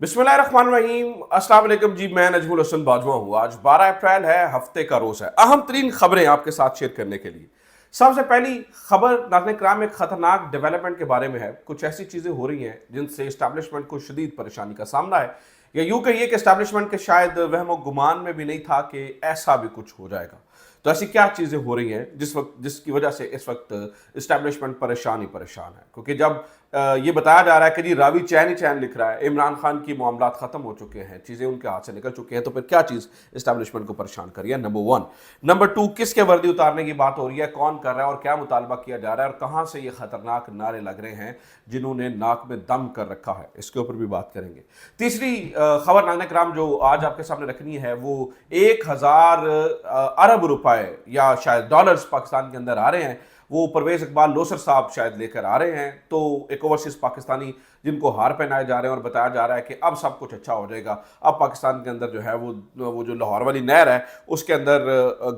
बिस्मिल्लाहिर्रहमानिर्रहीम। अस्सलाम वालेकुम जी, मैं नजमुल हसन बाजवा हूँ। आज 12 अप्रैल है, हफ्ते का रोज़ है। अहम तरीन खबरें आपके साथ शेयर करने के लिए सबसे पहली खबर नाज़रीन किराम एक खतरनाक डेवलपमेंट के बारे में है। कुछ ऐसी चीज़ें हो रही हैं जिनसे इस्टेब्लिशमेंट को शदीद परेशानी का सामना है, या यूँ कहिए कि इस्टेब्लिशमेंट के शायद वहम गुमान में भी नहीं था कि ऐसा भी कुछ हो जाएगा। तो ऐसी क्या चीज़ें हो रही हैं जिसकी वजह से इस वक्त इस्टेब्लिशमेंट परेशान ही परेशान है? क्योंकि जब ये बताया जा रहा है कि जी रावी चैन ही चैन लिख रहा है, इमरान खान की मामलात ख़त्म हो चुके हैं, चीज़ें उनके हाथ से निकल चुकी हैं, तो फिर क्या चीज़ इस्टेब्लिशमेंट को परेशान कर रही है? Number one. नंबर टू, किसके वर्दी उतारने की बात हो रही है, कौन कर रहा है और क्या मुतालबा किया जा रहा है, और कहाँ से ये खतरनाक नारे लग रहे हैं जिन्होंने नाक में दम कर रखा है? इसके ऊपर भी बात करेंगे। तीसरी खबर नाज़रीन किराम जो आज आपके सामने रखनी है वो 1000 अरब रुपए या शायद डॉलर्स पाकिस्तान के अंदर आ रहे हैं। वो परवेज इकबाल लोसर साहब शायद लेकर आ रहे हैं। तो एक ओवरसीज पाकिस्तानी जिनको हार पहनाए जा रहे हैं और बताया जा रहा है कि अब सब कुछ अच्छा हो जाएगा, अब पाकिस्तान के अंदर जो है वो जो लाहौर वाली नहर है उसके अंदर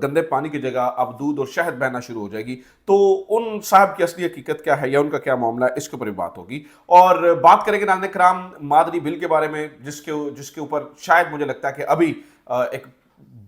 गंदे पानी की जगह अब दूध और शहद बहना शुरू हो जाएगी। तो उन साहब की असली हकीकत क्या है या उनका क्या मामला है, इसके ऊपर भी बात होगी। और बात करेंगे नाज़रीन किराम मादनी बिल के बारे में, जिसके ऊपर शायद मुझे लगता है कि अभी एक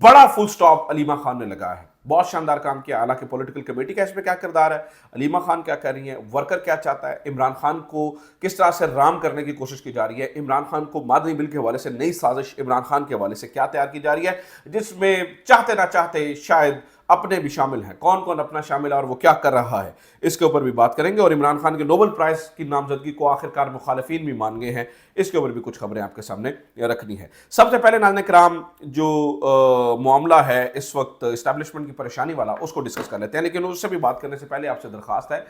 बड़ा फुल स्टॉप अलीमा खान ने लगाया है। बहुत शानदार काम किया। हालांकि पॉलिटिकल कमेटी का इसमें क्या किरदार है, अलीमा खान क्या कर रही है, वर्कर क्या चाहता है, इमरान खान को किस तरह से राम करने की कोशिश की जा रही है, इमरान खान को मादनी बिल के हवाले से नई साजिश इमरान खान के हवाले से क्या तैयार की जा रही है, जिसमें चाहते ना चाहते शायद अपने भी शामिल हैं। कौन कौन अपना शामिल है और वो क्या कर रहा है, इसके ऊपर भी बात करेंगे। और इमरान खान के नोबेल प्राइज की नामजदगी को आखिरकार मुखालिफिन भी मान गए हैं, इसके ऊपर भी कुछ खबरें आपके सामने रखनी है। सबसे पहले नाज़रीन किराम जो मामला है इस वक्त इस्टेब्लिशमेंट की परेशानी वाला, उसको डिस्कस कर लेते हैं। लेकिन उससे भी बात करने से पहले आपसे दरख्वास्त है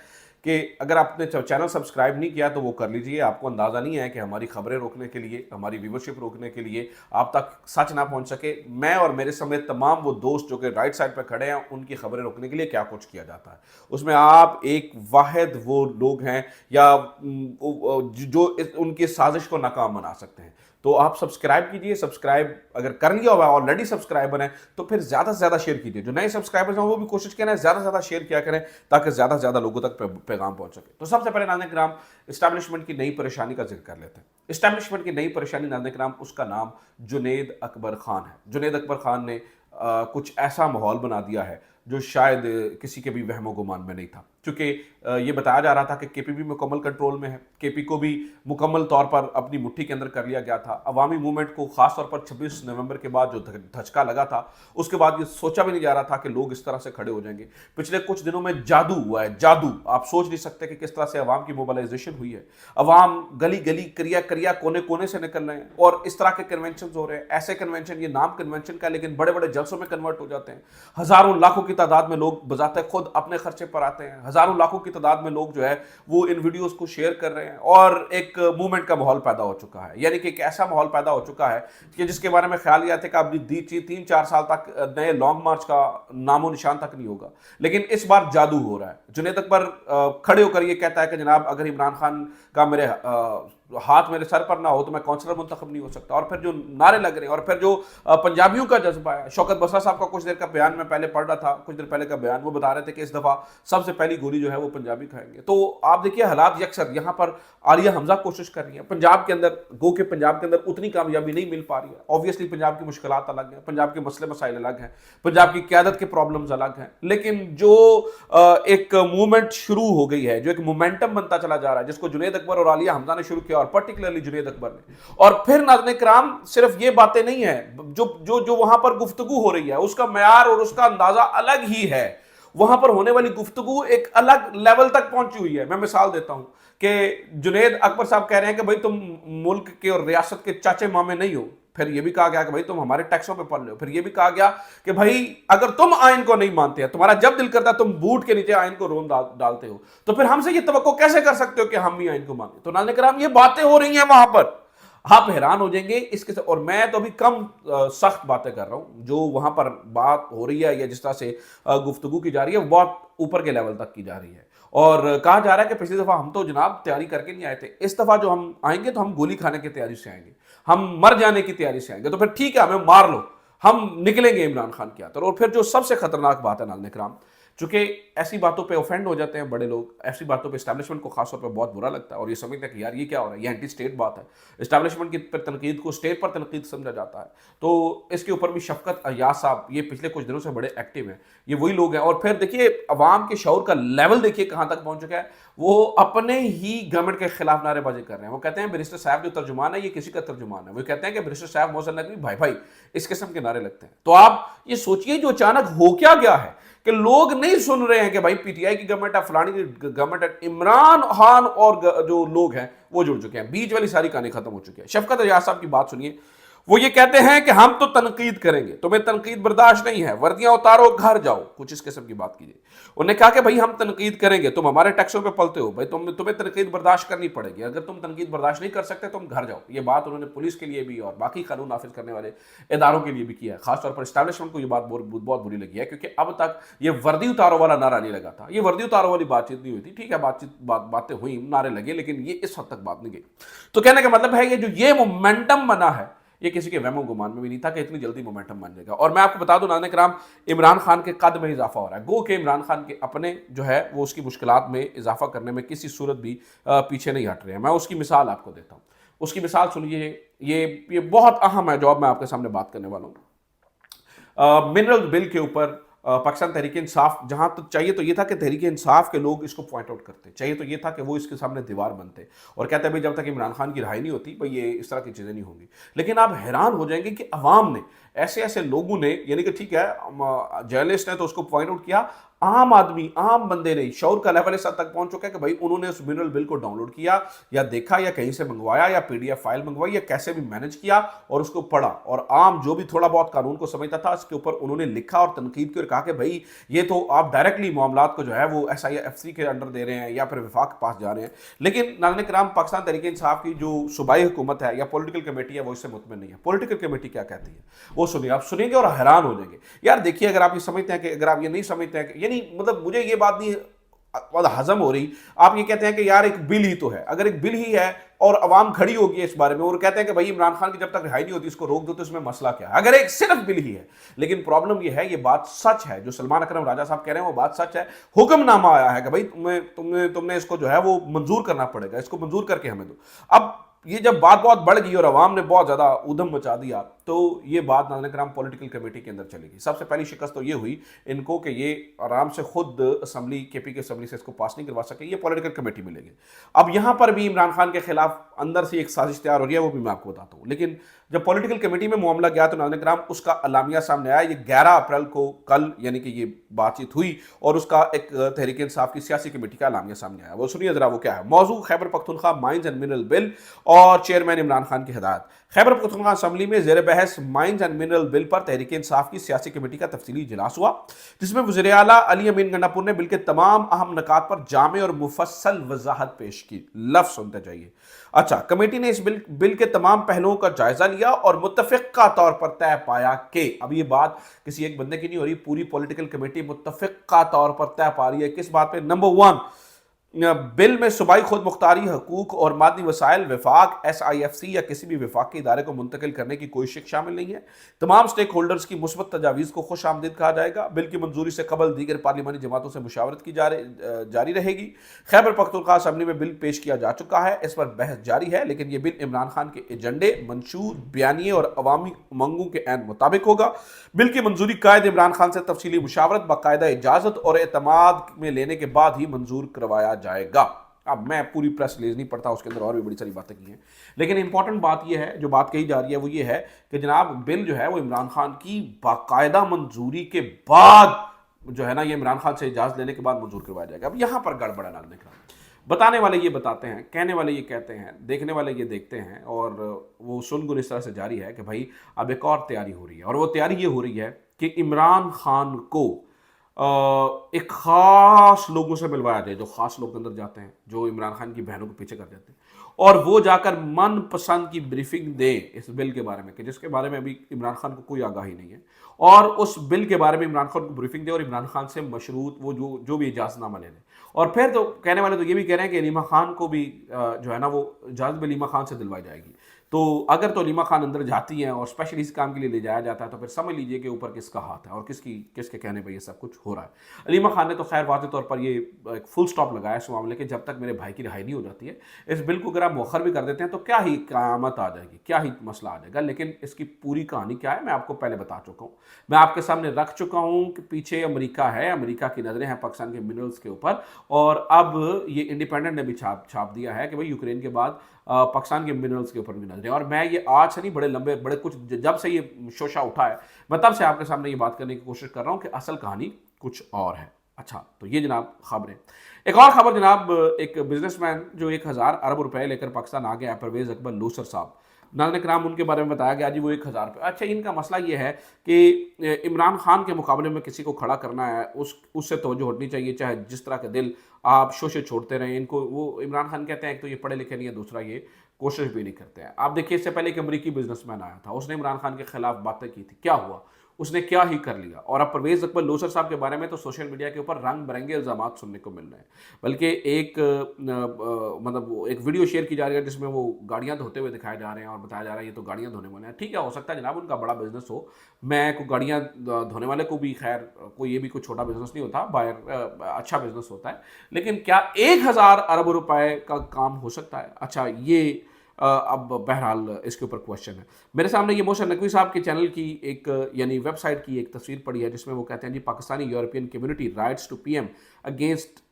कि अगर आपने चैनल सब्सक्राइब नहीं किया तो वो कर लीजिए। आपको अंदाज़ा नहीं है कि हमारी खबरें रोकने के लिए, हमारी व्यूवरशिप रोकने के लिए, आप तक सच ना पहुंच सके, मैं और मेरे समेत तमाम वो दोस्त जो कि राइट साइड पर खड़े हैं उनकी खबरें रोकने के लिए क्या कुछ किया जाता है। उसमें आप एक वाहिद वो लोग हैं या जो उनकी साजिश को नाकाम बना सकते हैं। तो आप सब्सक्राइब कीजिए। सब्सक्राइब अगर कर लिया हुआ ऑलरेडी सब्सक्राइबर हैं तो फिर ज़्यादा से ज़्यादा शेयर कीजिए। जो नए सब्सक्राइबर्स हैं वो भी कोशिश करें ज़्यादा से ज़्यादा शेयर किया करें ताकि ज़्यादा से ज़्यादा लोगों तक पैगाम पहुंच सके। तो सबसे पहले नाज़रीन किराम इस्टेब्लिशमेंट की नई परेशानी का जिक्र कर लेते हैं। इस्टेब्लिशमेंट की नई परेशानी नाज़रीन किराम, उसका नाम जुनैद अकबर खान है। जुनैद अकबर खान ने कुछ ऐसा माहौल बना दिया है जो शायद किसी के भी वहमो गुमान में नहीं था। चूँकि ये बताया जा रहा था कि केपी भी मुकम्मल कंट्रोल में है, केपी को भी मुकम्मल तौर पर अपनी मुट्ठी के अंदर कर लिया गया था। अवामी मूवमेंट को खास तौर पर 26 नवंबर के बाद जो धचका लगा था उसके बाद ये सोचा भी नहीं जा रहा था कि लोग इस तरह से खड़े हो जाएंगे। पिछले कुछ दिनों में जादू हुआ है, जादू। आप सोच नहीं सकते कि किस तरह से अवाम की मोबलाइजेशन हुई है। अवाम गली गली करिया करिया कोने कोने से निकल रहे हैं और इस तरह के कन्वेंशन हो रहे हैं। ऐसे कन्वेंशन, ये नाम कन्वेंशन का, लेकिन बड़े बड़े जलसों में कन्वर्ट हो जाते हैं। हज़ारों लाखों की तादाद में लोग बजाते खुद अपने खर्चे पर आते हैं। हज़ारों लाखों की तादाद में लोग जो है वो इन वीडियोस को शेयर कर रहे हैं और एक मूवमेंट का माहौल पैदा हो चुका है। यानी कि एक ऐसा माहौल पैदा हो चुका है कि जिसके बारे में ख्याल ये थे कि अब 3-4 साल तक नए लॉन्ग मार्च का नामो निशान तक नहीं होगा। लेकिन इस बार जादू हो रहा है। जुनैद अकबर खड़े होकर ये कहता है कि जनाब अगर इमरान खान का मेरे हाथ मेरे सर पर ना हो तो मैं काउंसलर मुंतखब नहीं हो सकता। और फिर जो नारे लग रहे हैं और फिर जो पंजाबियों का जज्बा है। शौकत बसरा साहब का कुछ देर का बयान मैं पहले पढ़ रहा था, कुछ देर पहले का बयान, वो बता रहे थे कि इस दफ़ा सबसे पहली गोली जो है वो पंजाबी खाएंगे। तो आप देखिए हालात यकसर यहाँ पर आलिया हमजा कोशिश कर रही है पंजाब के अंदर, गो के पंजाब के अंदर उतनी कामयाबी नहीं मिल पा रही है। ऑब्वियसली पंजाब की मुश्किलात अलग हैं, पंजाब के मसले मसाइल अलग हैं, पंजाब की क़यादत के प्रॉब्लम्स अलग हैं। लेकिन जो एक मूवमेंट शुरू हो गई है, जो एक मोमेंटम बनता चला जा रहा है, जिसको जुनैद अकबर और आलिया हमजा ने शुरू किया और पर्टिकुलरली जुनैद अकबर ने, और फिर नाज़रीन किराम सिर्फ ये बातें नहीं है, जो वहां पर गुफ्तगू हो रही है उसका मयार और उसका अंदाजा अलग ही है। वहां पर होने वाली गुफ्तगू एक अलग लेवल तक पहुंची हुई है। मैं मिसाल देता हूं कि जुनैद अकबर साहब कह रहे हैं कि भाई तुम मुल्क के और रियासत के चाचे मामे नहीं हो। फिर यह भी कहा गया कि भाई तुम हमारे टैक्सों पे पड़ रहे हो। फिर यह भी कहा गया कि भाई अगर तुम आइन को नहीं मानते हैं, तुम्हारा जब दिल करता है तुम बूट के नीचे आइन को रोन डालते हो, तो फिर हमसे ये तवक्को कैसे कर सकते हो कि हम भी आइन को माने। तो नाज़रीन किराम ये बातें हो रही हैं वहां पर, आप हैरान हो जाएंगे इसके। और मैं तो अभी कम सख्त बातें कर रहा हूं, जो वहां पर बात हो रही है या जिस तरह से गुफ्तगू की जा रही है वो बहुत ऊपर के लेवल तक की जा रही है। और कहा जा रहा है कि पिछली दफा हम तो जनाब तैयारी करके नहीं आए थे, इस दफा जो हम आएंगे तो हम गोली खाने की तैयारी से आएंगे, हम मर जाने की तैयारी से आएंगे। तो फिर ठीक है, हमें मार लो, हम निकलेंगे इमरान खान की आतर। और फिर जो सबसे खतरनाक बात है नाज़रीन किराम चूंकि ऐसी बातों पे ऑफेंड हो जाते हैं बड़े लोग, ऐसी बातों पे इस्टेब्लिशमेंट को खासतौर पे बहुत बुरा लगता है और ये समझते हैं कि यार ये क्या हो रहा है, ये एंटी स्टेट बात है। इस्टेब्लिशमेंट की पर तनकीद को स्टेट पर तनकीद समझा जाता है। तो इसके ऊपर भी शफकत अय्याज साहब ये पिछले कुछ दिनों से बड़े एक्टिव हैं। ये वही लोग हैं। और फिर देखिए अवाम के शऊर का लेवल देखिए कहाँ तक पहुंच चुका है। वो अपने ही गवर्नमेंट के खिलाफ नारेबाजी कर रहे हैं। वो कहते हैं बैरिस्टर साहब जो तर्जुमान है ये किसी का तर्जुमान है। वो कहते हैं कि बैरिस्टर साहब मोहसिन नकवी भाई भाई, इस किस्म के नारे लगते हैं। तो आप ये सोचिए जो अचानक हो क्या गया है कि लोग नहीं सुन रहे हैं कि भाई पीटीआई की गवर्नमेंट है, फलानी की गवर्नमेंट है, इमरान खान और जो लोग हैं वो जुड़ चुके हैं। बीच वाली सारी कहानी खत्म हो चुकी है। शफकत अय्याज साहब की बात सुनिए। वो ये कहते हैं कि हम तो तनकीद करेंगे, तुम्हें तनकीद बर्दाश्त नहीं है, वर्दियां उतारो घर जाओ, कुछ इस किस्म की बात कीजिए। उन्होंने कहा कि भाई हम तनकीद करेंगे, तुम हमारे टैक्सों पे पलते हो, भाई तुम्हें तनकीद बर्दाश्त करनी पड़ेगी, अगर तुम तनकीद बर्दाश्त नहीं कर सकते तुम घर जाओ। ये बात उन्होंने पुलिस के लिए भी और बाकी कानून नाफिज करने वाले इदारों के लिए भी किया है। खासतौर पर इस्टेब्लिशमेंट को ये बात बहुत बुरी लगी है, क्योंकि अब तक ये वर्दी उतारो वाला नारा नहीं लगा था। ये वर्दी उतारो वाली बातचीत नहीं हुई थी। ठीक है, बातें हुई, नारे लगे, लेकिन ये इस हद तक बात नहीं गई। तो कहने का मतलब है ये जो ये मोमेंटम बना है ये किसी के वहमो गुमान में भी नहीं था कि इतनी जल्दी मोमेंटम बन जाएगा। और मैं आपको बता दूं नाज़रीन किराम, इमरान खान के कद में इजाफा हो रहा है। गो के इमरान खान के अपने जो है वो उसकी मुश्किलात में इजाफा करने में किसी सूरत भी पीछे नहीं हट रहे हैं। मैं उसकी मिसाल आपको देता हूँ। उसकी मिसाल सुनिए, ये बहुत अहम है जो अब मैं आपके सामने बात करने वाला हूँ। मिनरल बिल के ऊपर पाकिस्तान तहरीक इंसाफ, जहां तक चाहिए तो ये था कि तहरीक इंसाफ के लोग इसको पॉइंट आउट करते, चाहिए तो ये था कि वो इसके सामने दीवार बनते और कहते हैं भाई जब तक इमरान खान की रिहाई नहीं होती भाई ये इस तरह की चीज़ें नहीं होंगी। लेकिन आप हैरान हो जाएंगे कि अवाम ने, ऐसे ऐसे लोगों ने, यानी कि ठीक है जर्नलिस्ट ने तो उसको पॉइंट आउट किया, आम आदमी, आम बंदे ने, शऊर का लेवल इस हद तक पहुंच चुका है कि भाई उन्होंने उस मिनरल बिल को डाउनलोड किया या देखा या कहीं से मंगवाया या पीडीएफ फाइल मंगवाई या कैसे भी मैनेज किया और उसको पढ़ा। और आम जो भी थोड़ा बहुत कानून को समझता था इसके ऊपर उन्होंने लिखा और तनकीद की और कहा कि भाई ये तो आप डायरेक्टली मामलात को जो है वो SIFC के अंडर दे रहे हैं या फिर विफाक के पास जा रहे हैं। लेकिन नाज़रीन किराम, पाकिस्तान तहरीक इंसाफ की जो सूबाई हुकूमत है या पॉलिटिकल कमेटी है वो इससे मुतमिन नहीं है। पॉलिटिकल कमेटी क्या कहती है वो सुनिए, आप सुनेंगे और हैरान हो जाएंगे। यार देखिए, अगर आप ये समझते हैं कि, अगर आप ये नहीं समझते हैं कि, यानी मतलब मुझे ये बात नहीं हजम हो रही, आप ये कहते हैं कि यार एक बिल ही तो है, अगर एक बिल ही है और अवाम खड़ी होगी इस बारे में और कहते हैं कि भाई इमरान खान की जब तक रिहाई नहीं होती इसको रोक दो, तो इसमें मसला क्या है? अगर एक सिर्फ बिल ही है। लेकिन प्रॉब्लम ये है, ये बात सच है जो सलमान अकरम राजा साहब कह रहे हैं वो बात सच है। हुक्मनामा आया है कि भाई तुमने इसको जो है वो मंजूर करना पड़ेगा, इसको मंजूर करके हमें दो। अब ये जब बात बहुत बढ़ गई और अवाम ने बहुत ज्यादा उधम मचा दिया तो ये बात नाज़रीन किराम पॉलिटिकल कमेटी के अंदर चलेगी। सबसे पहली शिकस्त तो ये हुई इनको कि ये आराम से खुद असम्बली, KP की असम्बली से इसको पास नहीं करवा सके, ये पॉलिटिकल कमेटी मिलेगी। अब यहां पर भी इमरान खान के खिलाफ अंदर से एक साजिश तैयार हो रही है, वो भी मैं आपको बताता हूँ। लेकिन जब पॉलिटिकल कमेटी में मामला गया तो नाज़रीन किराम उसका अलामिया सामने आया। ये 11 अप्रैल को, कल यानी कि ये बातचीत हुई और उसका एक तहरीक इंसाफ की सियासी कमेटी का अलामिया सामने आया। वो सुनिए जरा वो क्या है। मौजू Khyber Pakhtunkhwa mines and mineral bill और चेयरमैन इमरान खान की हिदायत। खैबर पख्तूनख्वा असम्बली में ज़ेर बहस माइंस एंड मिनरल बिल पर तहरीक इंसाफ की सियासी कमेटी का तफसीली इजलास हुआ, जिसमें वज़ीर आला अली अमीन गंडापुर ने बिल के तमाम अहम नकात पर जामे और मुफस्सल वजाहत पेश की। लफ्ज़ सुनते जाइए। अच्छा, कमेटी ने इस बिल के तमाम पहलुओं का जायजा लिया और मुत्तफ़िक़ा तौर पर तय पाया कि, अब ये बात किसी एक बंदे की नहीं हो रही, पूरी पॉलिटिकल कमेटी मुत्तफ़िक़ा तौर पर तय पा रही है किस बात पे। नंबर 1, बिल में सूबाई खुद मुख्तारी हकूक और मादी वसाइल विफाक, SIFC या किसी भी विफाकी इदारे को मुंतकिल करने की कोई शिक शामिल नहीं है। तमाम स्टेक होल्डर्स की मुस्बत तजावीज़ को खुश आमदीद कहा जाएगा। बिल की मंजूरी से कबल दीगर पार्लिमानी जमातों से मुशावरत की जारी रहेगी। खैबर पख्तूनख्वा असम्बली में बिल पेश किया जा चुका है, इस पर बहस जारी है, लेकिन यह बिल इमरान खान के एजेंडे, मंशूर, बयानिए और अवामी उमंगों के ऐन मुताबिक होगा। बिल की मंजूरी कायद इमरान खान से तफसीली मुशावरत, बाकायदा इजाज़त और एतमाद में लेने के बाद ही मंजूर करवाया जाएगा। अब मैं पूरी प्रेस रिलीज नहीं पढ़ता, उसके अंदर और भी बड़ी सारी बातें की हैं, लेकिन इंपॉर्टेंट बात यह है, जो बात कही जा रही है वो ये है कि जनाब बिल जो है वो इमरान खान की बाकायदा मंजूरी के बाद जो है ना, ये इमरान खान से इजाज़त लेने के बाद मंजूर करवाया जाएगा। अब यहाँ पर गड़बड़ है नाज़रीन किराम। बताने वाले ये बताते हैं, कहने वाले ये कहते हैं, देखने वाले ये देखते हैं, और वो सुनगुन इस तरह से जारी है कि भाई अब एक और तैयारी हो रही है, और वो तैयारी ये हो रही है कि इमरान खान को एक ख़ास लोगों से मिलवाया जाए, जो ख़ास लोग अंदर जाते हैं, जो इमरान खान की बहनों को पीछे कर देते हैं, और वो जाकर मनपसंद की ब्रीफिंग दे इस बिल के बारे में, कि जिसके बारे में अभी इमरान खान को कोई आगाही नहीं है, और उस बिल के बारे में इमरान खान को ब्रीफिंग दे और इमरान खान से मशरूत वो जो भी इजाज़तनामा ले लें। और फिर तो कहने वाले तो ये भी कह रहे हैं कि अलीमा खान को भी जो है ना वो इजाज़त भी अलीमा खान से दिलवाई जाएगी। तो अगर तो अलीमा खान अंदर जाती हैं और स्पेशली इस काम के लिए ले जाया जाता है तो फिर समझ लीजिए कि ऊपर किसका हाथ है और किसके कहने पर ये सब कुछ हो रहा है। अलीमा खान ने तो खैर वाज़ेह तौर पर ये एक फुल स्टॉप लगाया इस मामले के, जब तक मेरे भाई की रिहाई नहीं हो जाती है। इस बिल को अगर आप मौखर भी कर देते हैं तो क्या ही क़यामत आ जाएगी, क्या ही मसला आ जाएगा। लेकिन इसकी पूरी कहानी क्या है मैं आपको पहले बता चुका हूँ, मैं आपके सामने रख चुका हूँ कि पीछे अमेरिका है, अमेरिका की नज़रें हैं पाकिस्तान के मिनरल्स के ऊपर। और अब ये इंडिपेंडेंट ने भी छाप दिया है कि भाई यूक्रेन के बाद पाकिस्तान के मिनरल्स के ऊपर भी नजरें। और मैं ये आज से नहीं, बड़े कुछ जब से ये शोशा उठा है मैं तब से आपके सामने ये बात करने की कोशिश कर रहा हूँ कि असल कहानी कुछ और है। अच्छा, तो ये जनाब खबरें। एक और खबर जनाब, एक बिजनेसमैन जो 1000 अरब रुपए लेकर पाकिस्तान आ गया, परवेज अकबर लोसर साहब, नाज़रीन कराम उनके बारे में बताया गया जी वो 1000 रुपये। अच्छा, इनका मसला ये है कि इमरान खान के मुकाबले में किसी को खड़ा करना है, उससे तवज्जो हटनी चाहिए, चाहे जिस तरह के दिल आप शोशे छोड़ते रहें। इनको वो इमरान खान कहते हैं एक तो ये पढ़े लिखे नहीं है, दूसरा ये कोशिश भी नहीं करते हैं। आप देखिए इससे पहले एक अमरीकी बिजनेसमैन आया था, उसने इमरान खान के खिलाफ बातें की थी, क्या हुआ, उसने क्या ही कर लिया। और अब परवेज अकबर लोसर साहब के बारे में तो सोशल मीडिया के ऊपर रंग बिरंगे इल्ज़ामात सुनने को मिल रहे हैं। बल्कि मतलब एक वीडियो शेयर की जा रही है जिसमें वो गाड़ियां धोते हुए दिखाए जा रहे हैं और बताया जा रहा है ये तो गाड़ियां धोने वाले हैं। ठीक है, हो सकता है जनाब उनका बड़ा बिजनेस हो, मैं को गाड़ियां धोने वाले को भी खैर कोई ये भी कोई छोटा बिजनेस नहीं होता, बाहर अच्छा बिजनेस होता है। लेकिन क्या 1000 अरब रुपए का काम हो सकता है? अच्छा, ये अब बहरहाल इसके ऊपर क्वेश्चन है। मेरे सामने ये मोहसिन नकवी साहब के चैनल की एक यानी वेबसाइट की एक तस्वीर पड़ी है जिसमें वो कहते हैं जी Pakistani European community writes to PM against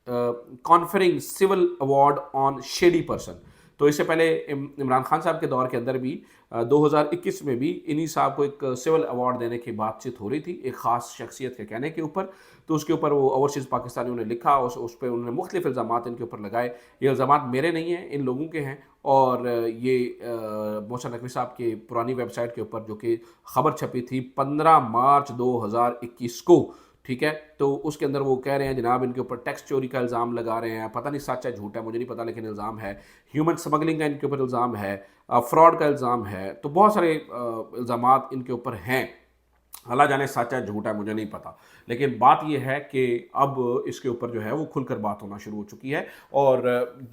conferring civil award on shady person. तो इससे पहले इमरान खान साहब के दौर के अंदर भी 2021 में भी इन्हीं साहब को एक सिविल अवार्ड देने की बातचीत हो रही थी एक ख़ास शख्सियत के कहने के ऊपर। तो उसके ऊपर वो ओवरसीज़ पाकिस्तानियों ने लिखा, उस पर उन्होंने मुख्तलिफ इल्ज़ामात इनके ऊपर लगाए। ये इल्ज़ामात मेरे नहीं हैं, इन लोगों के हैं। और ये मोहसिन नकवी साहब के पुरानी वेबसाइट के ऊपर जो कि ख़बर छपी थी 15 मार्च 2021 को, ठीक है, तो उसके अंदर वो कह रहे हैं जनाब इनके ऊपर टैक्स चोरी का इल्ज़ाम लगा रहे हैं, पता नहीं सच है झूठ है मुझे नहीं पता, लेकिन इल्ज़ाम है। ह्यूमन स्मगलिंग का इनके ऊपर इल्ज़ाम है, फ्रॉड का इल्ज़ाम है। तो बहुत सारे इल्ज़ामात इनके ऊपर हैं, अल्लाह जाने सच है झूठ है मुझे नहीं पता। लेकिन बात यह है कि अब इसके ऊपर जो है वो खुलकर बात होना शुरू हो चुकी है। और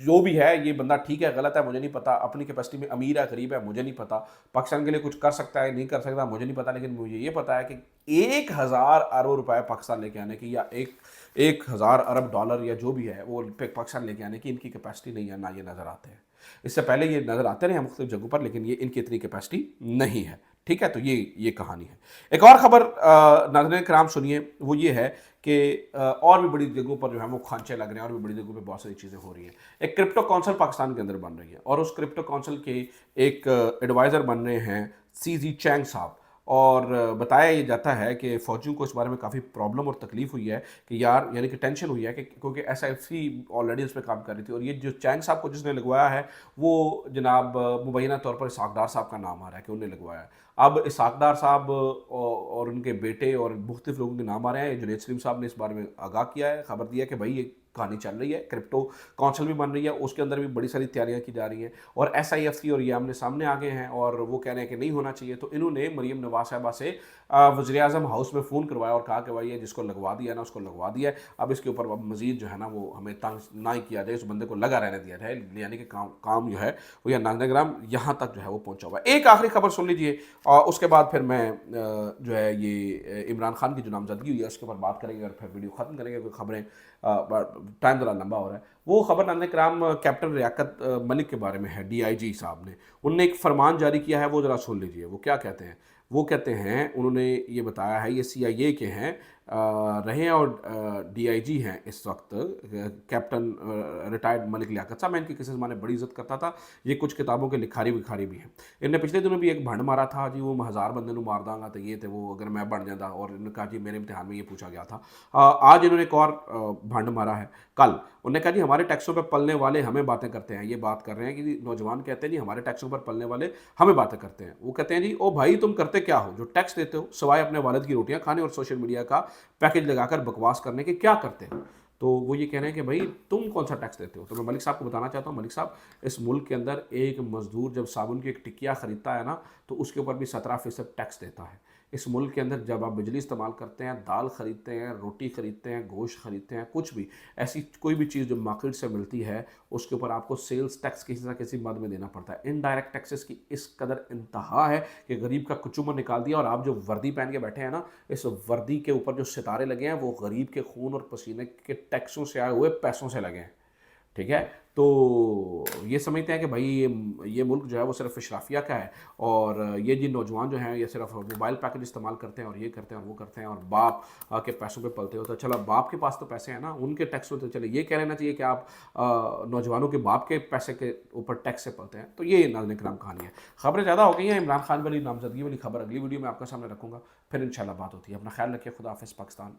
जो भी है ये बंदा ठीक है गलत है मुझे नहीं पता, अपनी कैपेसिटी में अमीर है गरीब है मुझे नहीं पता, पाकिस्तान के लिए कुछ कर सकता है नहीं कर सकता मुझे नहीं पता। लेकिन मुझे ये पता है कि 1000 अरब रुपए पाकिस्तान लेके आने की या 1000 अरब डॉलर या जो भी है वो पाकिस्तान लेके आने की इनकी कैपेसिटी नहीं है, ना ये नज़र आते हैं। इससे पहले ये नज़र आते रहे हैं मुख्तलिफ जगहों पर, लेकिन ये इनकी इतनी कैपेसिटी नहीं है। ठीक है, तो ये कहानी है। एक और खबर नाज़रीन कराम सुनिए, वो ये है कि और भी बड़ी जगहों पर जो है वो खांचे लग रहे हैं और भी बड़ी जगहों पे बहुत सारी चीज़ें हो रही हैं। एक क्रिप्टो काउंसिल पाकिस्तान के अंदर बन रही है और उस क्रिप्टो काउंसिल के एक एडवाइज़र बन रहे हैं सीजी चैंग साहब। और बताया ये जाता है कि फ़ौजियों को इस बारे में काफ़ी प्रॉब्लम और तकलीफ हुई है कि यार यानी कि टेंशन हुई है कि क्योंकि SIFC ऑलरेडी उस पर काम कर रही थी और ये जो चैंग साहब को जिसने लगवाया है वो जनाब मुबैना तौर पर इसहाक डार साहब का नाम आ रहा है कि उन्हें लगवाया है। अब इसहाक डार साहब और उनके बेटे और मुख्तलिफ लोगों के नाम आ रहे हैं। जुनैद सलीम साहब ने इस बारे में आगाह किया है, खबर दिया कि भाई ये कहानी चल रही है, क्रिप्टो काउंसिल भी बन रही है, उसके अंदर भी बड़ी सारी तैयारियां की जा रही हैं और SIFC और ये आमने सामने आ गए हैं और वो कह रहे हैं कि नहीं होना चाहिए। तो इन्होंने मरीम नवाज साहबा से वज़ीर-ए-आज़म हाउस में फ़ोन करवाया और कहा कि भाई ये जिसको लगवा दिया ना उसको लगवा दिया है, अब इसके ऊपर अब मज़ीद जो है ना वो हमें तंग ना ही किया जाए, उस बंदे को लगा रहने दिया जाए, यानी कि काम जो है वो या नाज़रीन यहाँ तक जो है वो पहुँचा हुआ है। एक आखिरी खबर सुन लीजिए और उसके बाद फिर मैं जो है ये इमरान खान की जो नामजदगी हुई है उसके ऊपर बात करेंगे और फिर वीडियो ख़त्म करेंगे। कोई खबरें टाइम ज़रा लंबा हो रहा है। वो खबर नाज़रीन कराम कैप्टन रियाकत मलिक के बारे में है। DIG साहब ने उनने एक फरमान जारी किया है, वो ज़रा सुन लीजिए वो क्या कहते हैं। वो कहते हैं, उन्होंने ये बताया है, ये CIA के हैं रहे और DIG हैं इस वक्त, कैप्टन रिटायर्ड मलिक लियाकत साहब। मैं इनकी किसी ज़माने बड़ी इज्जत करता था, ये कुछ किताबों के लिखारी विखारी भी हैं। इनने पिछले दिनों भी एक भंड मारा था जी, वो 1000 बंदे को मार दांगा तो ये थे वो अगर मैं बन जाता, और इन्होंने कहा जी मेरे इम्तिहान में ये पूछा गया था। आज इन्होंने एक और भंड मारा है कल, उन्होंने कहा जी हमारे टैक्सों पर पलने वाले हमें बातें करते हैं। ये बात कर रहे हैं कि नौजवान कहते हैं जी हमारे टैक्सों पर पलने वाले हमें बातें करते हैं। वो कहते हैं जी ओ भाई तुम करते क्या हो जो टैक्स देते हो, सिवाय अपने वालिद की रोटियां खाने और सोशल मीडिया का पैकेज लगाकर बकवास करने के क्या करते हो। तो वो ये कह रहे हैं कि भाई तुम कौन सा टैक्स देते हो। तो मैं मलिक साहब को बताना चाहता हूँ, मलिक साहब इस मुल्क के अंदर एक मजदूर जब साबुन की एक टिकिया ख़रीदता है ना तो उसके ऊपर भी 17% टैक्स देता है। اس ملک کے اندر جب آپ بجلی استعمال کرتے ہیں، دال خریدتے ہیں، روٹی خریدتے ہیں، گوشت خریدتے ہیں، کچھ بھی ایسی کوئی بھی چیز جو مارکیٹ سے ملتی ہے اس کے اوپر آپ کو سیلز ٹیکس کسی نہ کسی مد میں دینا پڑتا ہے۔ انڈائریکٹ ٹیکسز کی اس قدر انتہا ہے کہ غریب کا کچومر نکال دیا، اور آپ جو وردی پہن کے بیٹھے ہیں نا، اس وردی کے اوپر جو ستارے لگے ہیں وہ غریب کے خون اور پسینے کے ٹیکسوں سے آئے ہوئے پیسوں سے لگے ہیں، ٹھیک ہے؟ تو یہ سمجھتے ہیں کہ بھائی یہ ملک جو ہے وہ صرف اشرافیہ کا ہے، اور یہ جن نوجوان جو ہیں یہ صرف موبائل پیکج استعمال کرتے ہیں اور یہ کرتے ہیں اور وہ کرتے ہیں، اور باپ کے پیسوں پہ پلتے ہوتے ہیں۔ چلو باپ کے پاس تو پیسے ہیں نا، ان کے ٹیکس ہوتے، چلے یہ کہہ لینا چاہیے کہ آپ نوجوانوں کے باپ کے پیسے کے اوپر ٹیکس سے پلتے ہیں۔ تو یہ ناظرین کرام کہانی ہے۔ خبریں زیادہ ہو گئی ہیں، عمران خان والی نامزدگی والی خبر اگلی ویڈیو میں آپ کے سامنے رکھوں گا، پھر انشاءاللہ بات ہوتی ہے۔ اپنا خیال رکھیے، خدا حافظ، پاکستان۔